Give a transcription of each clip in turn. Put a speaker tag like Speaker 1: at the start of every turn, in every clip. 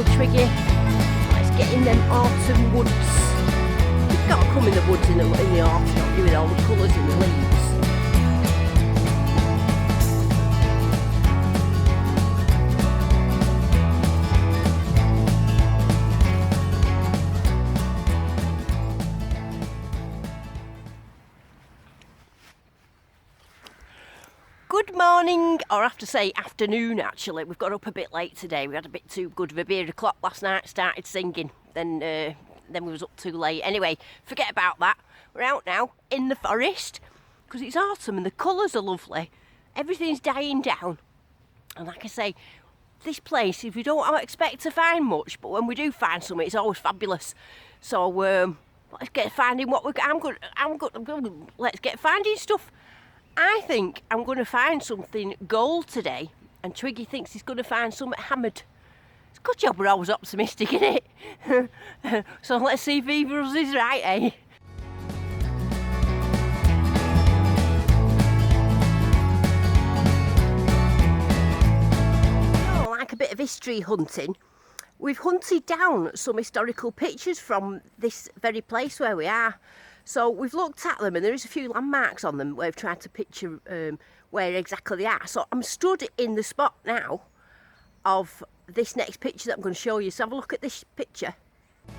Speaker 1: on, Twiggy. Let's get in them autumn woods. You've got to come in the woods in the autumn, not you, with all the colours in the leaves. Good morning, or I have to say afternoon actually. We've got up a bit late today. We had a bit too good of a beer o'clock last night, started singing, then we was up too late. Anyway, forget about that. We're out now in the forest because it's autumn and the colours are lovely. Everything's dying down. And like I say, this place, if we don't expect to find much, but when we do find something, it's always fabulous. So let's get finding what we're. Let's get finding stuff. I think I'm going to find something gold today, and Twiggy thinks he's going to find something hammered. It's a good job we're always optimistic, isn't it? So let's see if either of us is right, eh? Oh, like a bit of history hunting. We've hunted down some historical pictures from this very place where we are. So we've looked at them and there is a few landmarks on them where we've tried to picture where exactly they are. So I'm stood in the spot now of this next picture that I'm going to show you. So have a look at this picture. I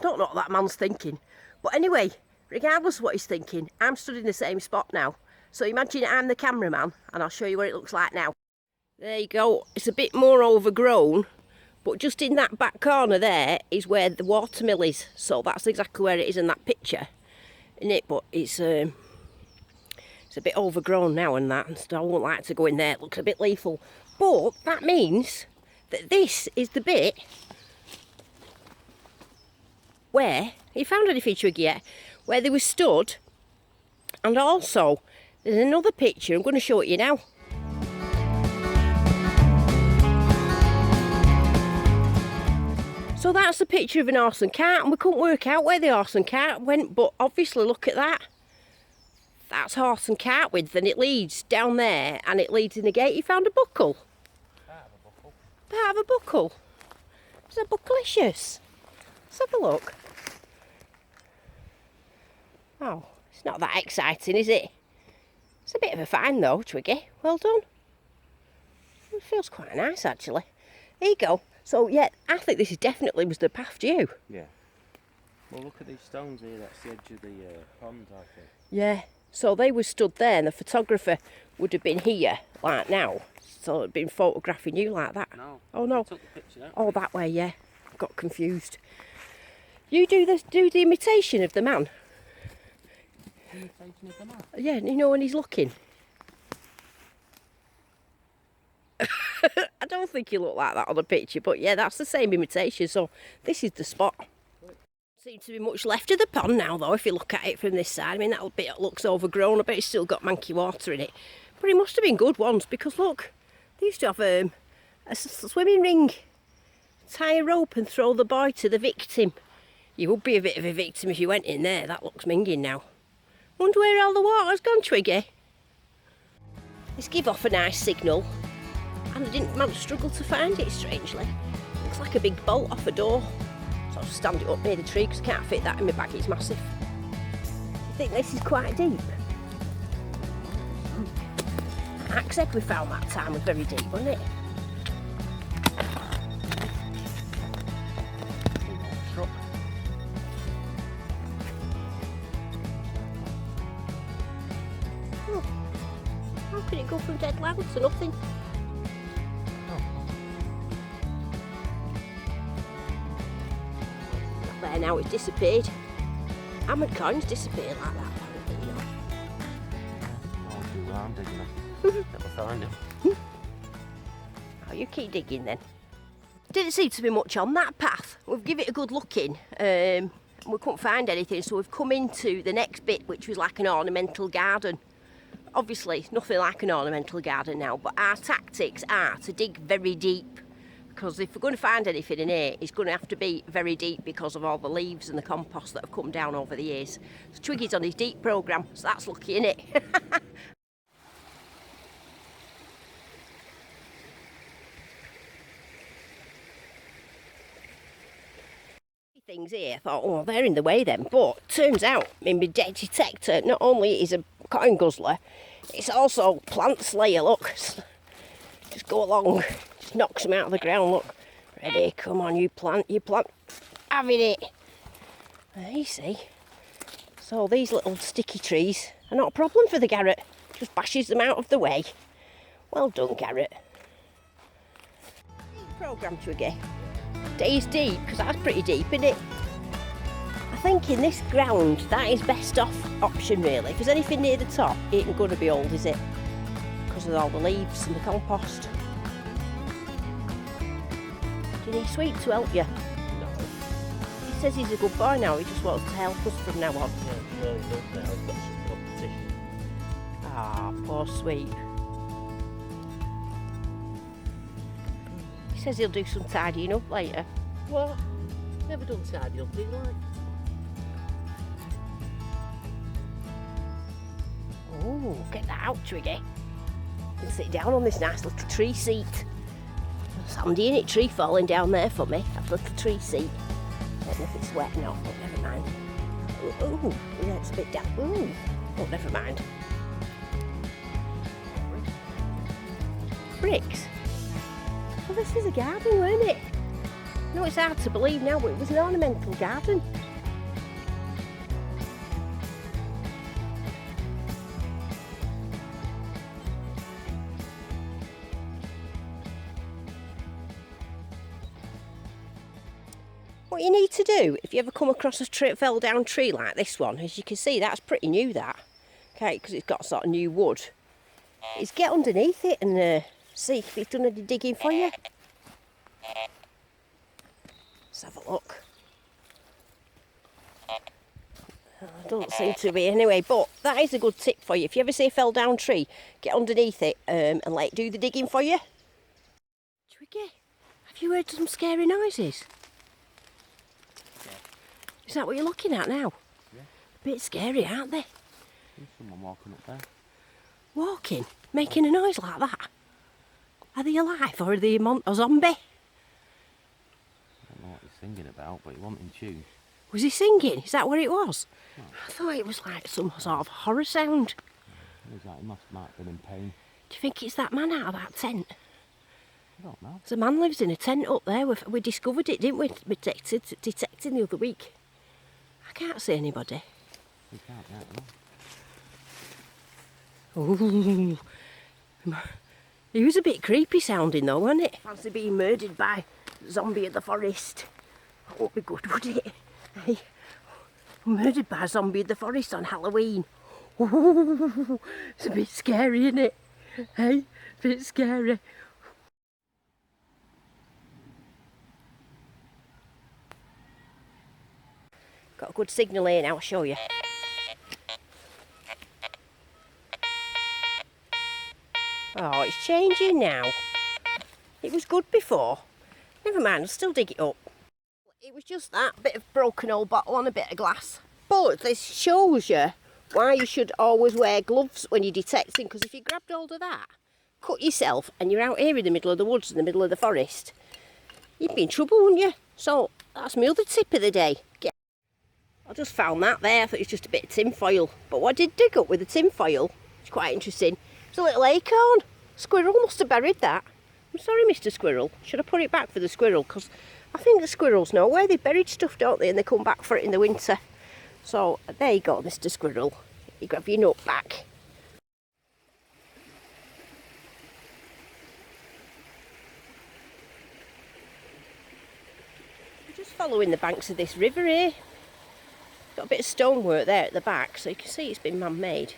Speaker 1: don't know what that man's thinking. But anyway, regardless of what he's thinking, I'm stood in the same spot now. So imagine I'm the cameraman and I'll show you what it looks like now. There you go. It's a bit more overgrown. But just in that back corner there is where the watermill is. So that's exactly where it is in that picture, isn't it? But it's a bit overgrown now and that, so I won't like to go in there. It looks a bit lethal. But that means that this is the bit where, you found anything, Twiggy, yet? Where they were stood. And also, there's another picture, I'm going to show it you now. So that's a picture of an horse and cart, and we couldn't work out where the horse and cart went, but obviously look at that. That's horse and cart width, and it leads down there, and it leads in the gate. You found a buckle?
Speaker 2: Part of a buckle.
Speaker 1: Part of a buckle? It's a buckalicious. Let's have a look. Oh, it's not that exciting, is it? It's a bit of a find though, Twiggy. Well done. It feels quite nice actually. There you go. So yeah, I think this is definitely was the path to you.
Speaker 2: Yeah. Well, look at these stones here. That's the edge of the pond, I think.
Speaker 1: Yeah. So they were stood there, and the photographer would have been here, like now. So it'd been photographing you like that.
Speaker 2: No.
Speaker 1: Oh no.
Speaker 2: I took the picture that
Speaker 1: Oh, that way. Yeah. I got confused. You do the imitation of the man.
Speaker 2: Imitation of the man?
Speaker 1: Yeah. You know when he's looking. I don't think he looked like that on the picture, but yeah, that's the same imitation. So this is the spot. Seems to be much left of the pond now, though, if you look at it from this side. I mean, that bit looks overgrown. I bet it's still got manky water in it. But it must have been good ones, because look, they used to have a swimming ring. Tie a rope and throw the boy to the victim. You would be a bit of a victim if you went in there. That looks minging now. Wonder where all the water's gone, Twiggy. Let's give off a nice signal. And I didn't struggle to find it, strangely. Looks like a big bolt off a door. So I'll just stand it up near the tree because I can't fit that in my bag, it's massive. Do you think this is quite deep? The axe head we found that time was very deep, wasn't it?
Speaker 2: Truck.
Speaker 1: Oh. How can it go from dead land to nothing? There now, it's disappeared. Hammered coins disappear like that, apparently, you know.
Speaker 2: I'll do around digging them. Never find them.
Speaker 1: Oh, you keep digging then. Didn't seem to be much on that path. We've given it a good look in. And we couldn't find anything, so we've come into the next bit, which was like an ornamental garden. Obviously, it's nothing like an ornamental garden now, but our tactics are to dig very deep. Because if we're going to find anything in here, it's going to have to be very deep because of all the leaves and the compost that have come down over the years. So Twiggy's on his deep programme, so that's lucky, innit? Things here, I thought, oh, they're in the way then. But turns out, my detector not only is a coin guzzler, it's also plant slayer. Look, just go along, just knocks them out of the ground. Look, ready, come on, you plant, having it. There you see. So these little sticky trees are not a problem for the Garrett. Just bashes them out of the way. Well done, Garrett. Programme, Twiggy. Days deep, because that's pretty deep, isn't it? I think in this ground, that is best off option really. If there's anything near the top, it ain't going to be old, is it? Because of all the leaves and the compost. Do you need Sweet to help you?
Speaker 2: No.
Speaker 1: He says he's a good boy now, he just wants to help us from now on.
Speaker 2: Yeah, really good now. I've got some competition.
Speaker 1: Ah, poor Sweet. He says he'll do some tidying up later.
Speaker 2: What? Never done tidy up, do you like?
Speaker 1: Oh, get that out, Twiggy. You can sit down on this nice little tree seat. Sandy in it, tree falling down there for me. That little tree seat. I don't know if it's wet or not, but never mind. Ooh, yeah, it's a bit damp. Ooh, but never mind. Bricks? Well, this was a garden, weren't it? No, it's hard to believe now, but it was an ornamental garden. What you need to do, if you ever come across a fell down tree like this one, as you can see, that's pretty new, that. Okay, because it's got sort of new wood. Is get underneath it and see if it's done any digging for you. Let's have a look. Doesn't seem to be anyway, but that is a good tip for you. If you ever see a fell down tree, get underneath it and let it do the digging for you. Twiggy, have you heard some scary noises?
Speaker 2: Yeah.
Speaker 1: Is that what you're looking at now?
Speaker 2: Yeah.
Speaker 1: A bit scary, aren't they?
Speaker 2: There's someone walking up there.
Speaker 1: Walking? Making a noise like that? Are they alive or are they a zombie?
Speaker 2: I don't know what he's singing about, but he wasn't in tune.
Speaker 1: Was he singing? Is that what it was?
Speaker 2: No.
Speaker 1: I thought it was like some sort of horror sound.
Speaker 2: He might have been in pain.
Speaker 1: Do you think it's that man out of that tent?
Speaker 2: I don't know.
Speaker 1: There's a man lives in a tent up there. We discovered it, didn't we? Detecting the other week. I can't see anybody.
Speaker 2: We can't yet, no.
Speaker 1: Ooh. He was a bit creepy sounding though, wasn't it? Fancy being murdered by a zombie of the forest. That wouldn't be good, would it? Hey, murdered by a zombie of the forest on Halloween. Ooh, it's a bit scary, isn't it? Hey, a bit scary. Got a good signal here now, I'll show you. Oh, it's changing now. It was good before. Never mind, I'll still dig it up. It was just that bit of broken old bottle on a bit of glass. But this shows you why you should always wear gloves when you're detecting, because if you grabbed hold of that, cut yourself, and you're out here in the middle of the woods, in the middle of the forest, you'd be in trouble, wouldn't you? So that's my other tip of the day. I just found that there. I thought it was just a bit of tin foil. But what I did dig up with the tin foil, it's quite interesting. It's a little acorn. Squirrel must have buried that. I'm sorry, Mr. Squirrel. Should I put it back for the squirrel? Because I think the squirrels know where they buried stuff, don't they? And they come back for it in the winter. So there you go, Mr. Squirrel. You grab your nut back. We're just following the banks of this river here. Got a bit of stonework there at the back, so you can see it's been man-made.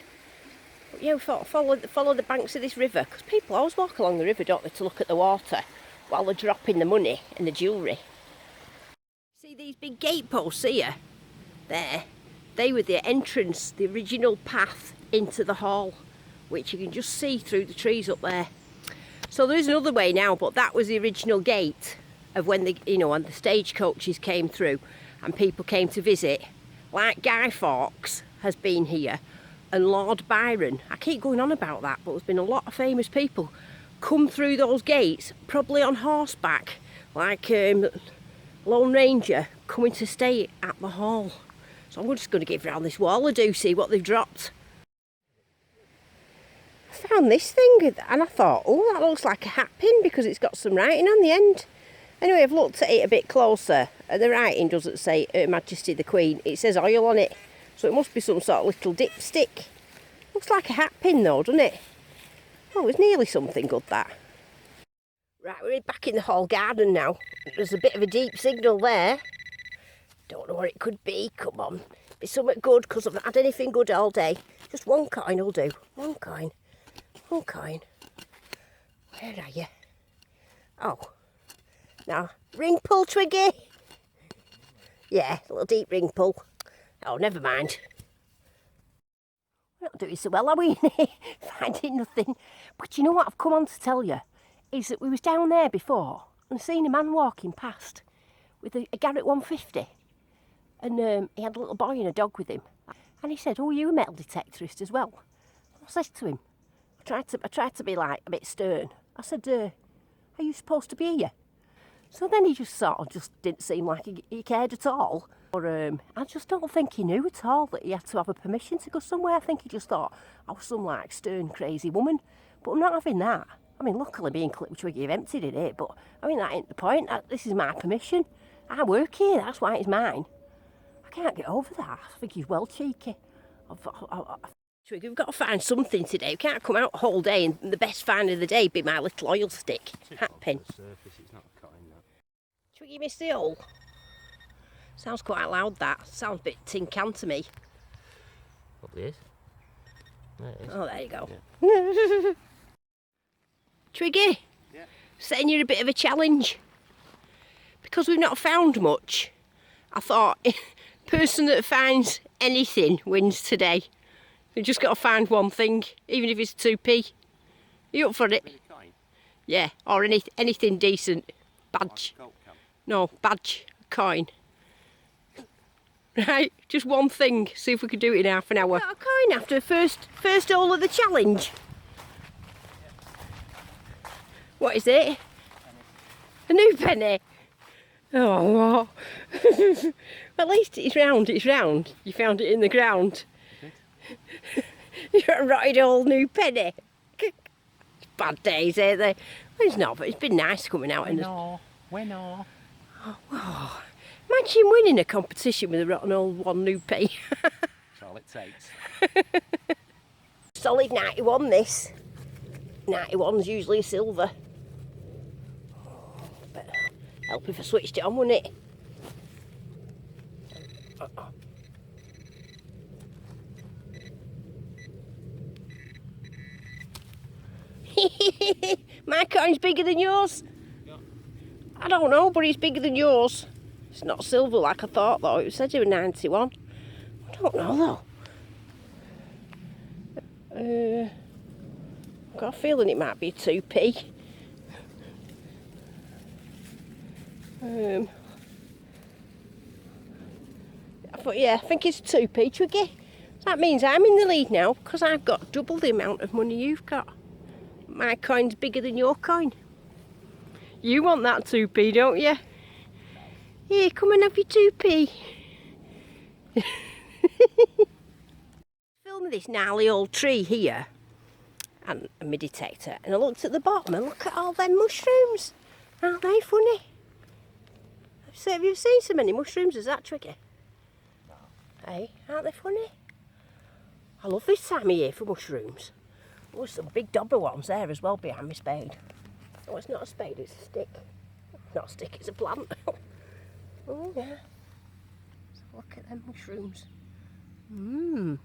Speaker 1: But yeah, we thought follow the banks of this river, because people always walk along the river, don't they, to look at the water while they're dropping the money and the jewellery. See these big gate posts here? There. They were the entrance, the original path into the hall, which you can just see through the trees up there. So there is another way now, but that was the original gate of when the, when the stagecoaches came through and people came to visit. Like Guy Fawkes has been here, and Lord Byron. I keep going on about that, but there's been a lot of famous people come through those gates, probably on horseback, like Lone Ranger, coming to stay at the hall. So I'm just going to give round this wall a do, see what they've dropped. I found this thing and I thought, oh, that looks like a hat pin because it's got some writing on the end. Anyway, I've looked at it a bit closer and the writing doesn't say Her Majesty the Queen. It says oil on it. So it must be some sort of little dipstick. Looks like a hat pin though, doesn't it? Oh, it's nearly something good, that. Right, we're back in the hall garden now. There's a bit of a deep signal there. Don't know what it could be. Come on. Be something good because I've not had anything good all day. Just one coin will do. One coin. One coin. Where are you? Oh. Now, ring pull, Twiggy. Yeah, a little deep ring pull. Oh, never mind. We're not doing so well, are we? Finding nothing. But you know what I've come on to tell you? Is that we was down there before and seen a man walking past with a Garrett 150. And he had a little boy and a dog with him. And he said, oh, you a metal detectorist as well? I said to him, I tried to be like a bit stern. I said, are you supposed to be here? So then he just sort of just didn't seem like he cared at all. Or I just don't think he knew at all that he had to have a permission to go somewhere. I think he just thought I was some like stern, crazy woman. But I'm not having that. I mean, luckily being clipped with Twiggy, I've emptied it, but I mean, that ain't the point. This is my permission. I work here, that's why it's mine. I can't get over that. I think he's well cheeky. Twiggy, we've got to find something today. We can't come out a whole day and the best find of the day be my little oil stick hat pin.
Speaker 2: It's not cutting that.
Speaker 1: Twiggy missed the hole. Sounds quite loud, that. Sounds a bit tin can to me.
Speaker 2: Probably is. There it is.
Speaker 1: Oh, there you go.
Speaker 2: Yeah.
Speaker 1: Twiggy,
Speaker 2: yeah.
Speaker 1: Setting you a bit of a challenge. Because we've not found much, I thought, person that finds anything wins today. We've just got to find one thing, even if it's 2p. Are you up for it? Yeah, or anything decent. Badge. No, badge, coin. Right, just one thing. See if we can do it in half an hour. Got a coin after first hole of the challenge. What is it? A new penny. Oh, wow. Well, at least it's round, it's round. You found it in the ground. You're a rotted old new penny. Bad days, ain't they? Well, it's not, but it's been nice coming out.
Speaker 2: When are?
Speaker 1: Oh, imagine winning a competition with a rotten old one new p.
Speaker 2: That's all it takes.
Speaker 1: Solid 91 this. 91's usually silver. But help if I switched it on, wouldn't it? My coin's bigger than yours.
Speaker 2: Yeah.
Speaker 1: I don't know, but it's bigger than yours. It's not silver like I thought though. It said it was 91. I don't know though. I've got a feeling it might be a 2p. Yeah, I think it's 2p, Twiggy. That means I'm in the lead now because I've got double the amount of money you've got. My coin's bigger than your coin. You want that 2p, don't you? Here, come and have your 2p. Filming this gnarly old tree here and my detector, and I looked at the bottom and look at all them mushrooms. Aren't they funny? Have you seen so many mushrooms as that, Twiggy?
Speaker 2: No.
Speaker 1: Hey, aren't they funny? I love this time of year for mushrooms. Oh, there's some big dobber ones there as well behind my spade. Oh, it's not a spade, it's a stick. Not a stick, it's a plant. Oh, yeah. So look at them mushrooms. Mmm.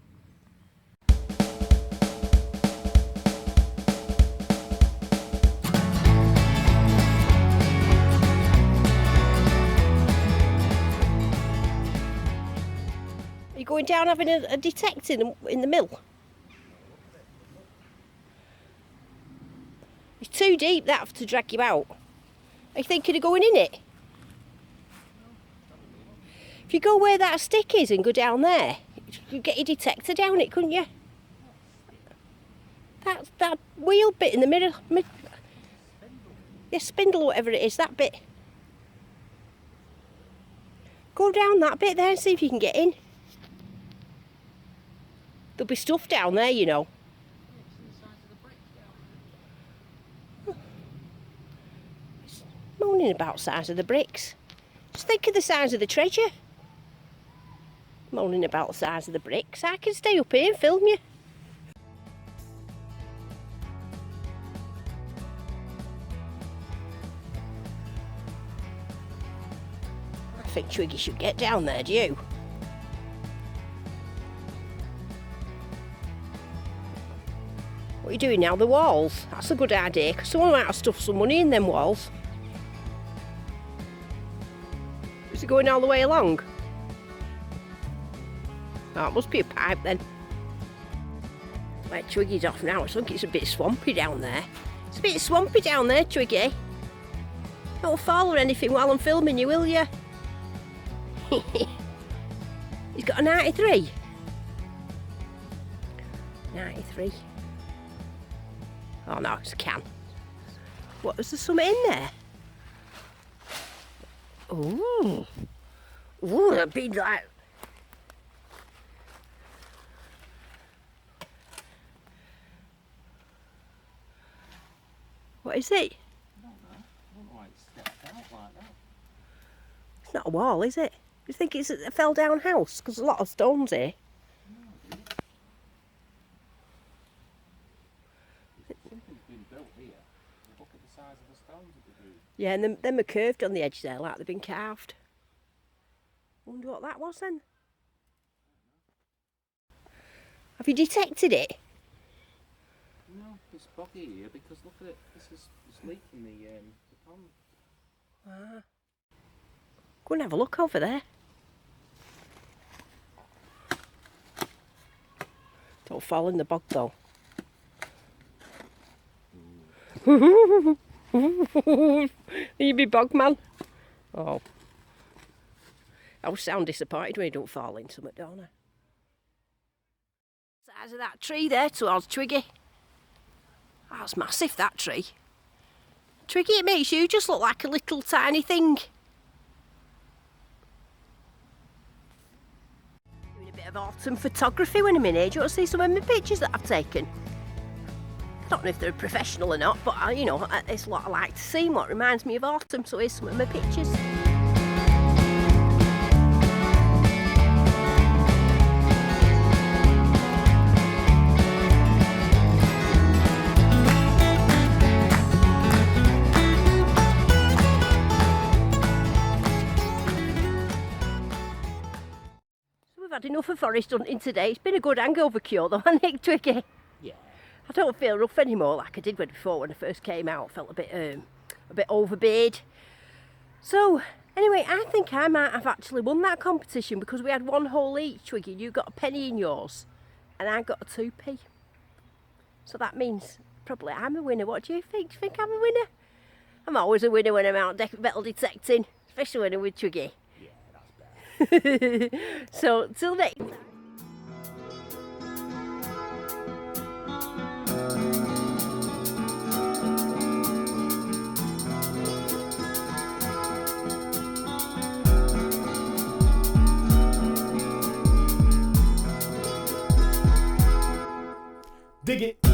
Speaker 1: Are you going down having a detect in the mill? It's too deep that to drag you out. Are you thinking of going in it? If you go where that stick is and go down there, you could get your detector down it, couldn't you? That wheel bit in the middle, the spindle or whatever it is, that bit. Go down that bit there and see if you can get in. There'll be stuff down there, you know. It's moaning about the size of the bricks. Just think of the size of the treasure. Moaning about the size of the bricks. I can stay up here and film you. I think Twiggy should get down there, do you? What are you doing now? The walls? That's a good idea, because someone might have stuffed some money in them walls. Is it going all the way along? Oh, it must be a pipe then. Right, Twiggy's off now. I think it's a bit swampy down there. It's a bit swampy down there, Twiggy. Don't fall or anything while I'm filming you, will you? He's got a 93. 93. Oh no, it's a can. What, was there something in there? Ooh. Ooh, that'd be like... What is it?
Speaker 2: I don't know. I don't know why it stepped out like that.
Speaker 1: It's not a wall, is it? Do you think it's a fell down house? Because there's a lot of stones here.
Speaker 2: No, something's been built here. Look at the size of the stones that they do.
Speaker 1: Yeah, and them are curved on the edge there, like they've been carved. Wonder what that was then. Have you detected it?
Speaker 2: No, it's boggy here because look at it. It's leaking the pond.
Speaker 1: Ah. Go and have a look over there. Don't fall in the bog though. You be bog man. Oh. I always sound disappointed when you don't fall in something, don't I? Size of that tree there towards Twiggy. Oh, that's massive, that tree. Twiggy, it makes you just look like a little tiny thing. Doing a bit of autumn photography when I'm in here. Do you want to see some of my pictures that I've taken? I don't know if they're professional or not, but you know, it's what I like to see and what reminds me of autumn, so here's some of my pictures. Had enough of forest hunting today. It's been a good hangover cure though, hasn't it, Twiggy?
Speaker 2: Yeah.
Speaker 1: I don't feel rough anymore like I did before when I first came out. I felt a bit overbeard. So anyway, I think I might have actually won that competition because we had one hole each, Twiggy. You got a penny in yours and I got a 2p. So that means probably I'm a winner. What do you think? Do you think I'm a winner? I'm always a winner when I'm out metal detecting, especially when I'm with Twiggy. So, till next time.
Speaker 3: Dig it.